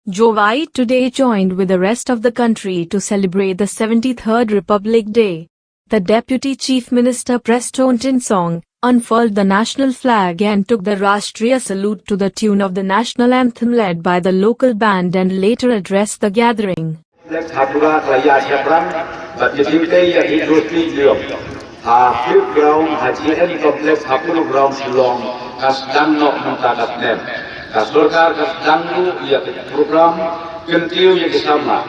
Jowai today joined with the rest of the country to celebrate the 73rd Republic Day. The Deputy Chief Minister Prestone Tynsong unfurled the national flag and took the Rashtriya salute to the tune of the National Anthem led by the local band and later addressed the gathering. Program kentiu yang sama.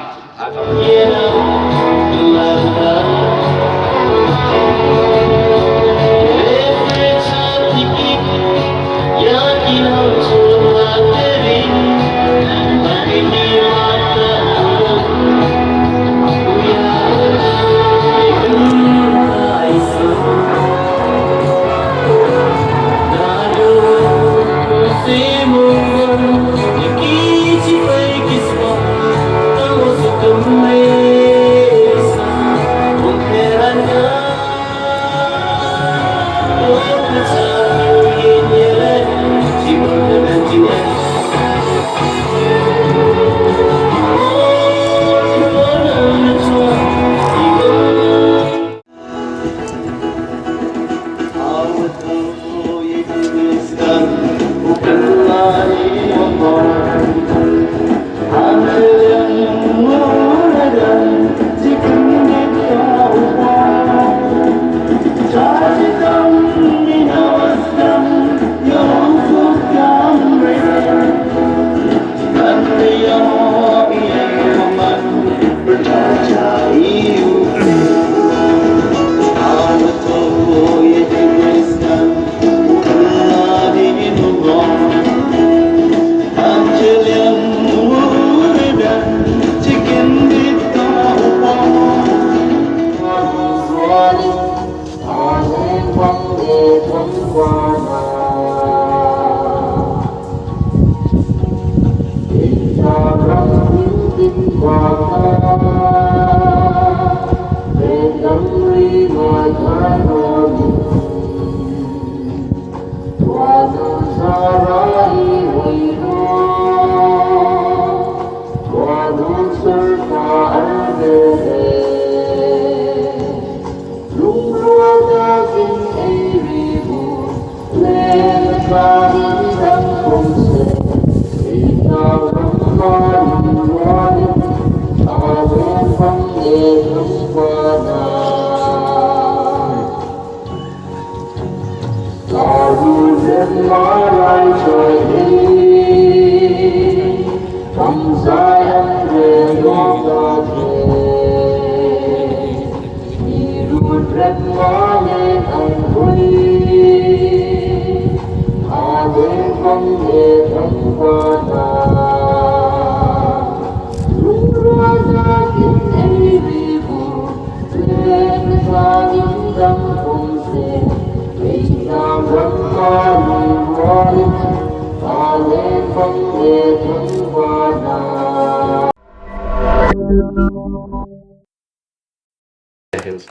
Thank you.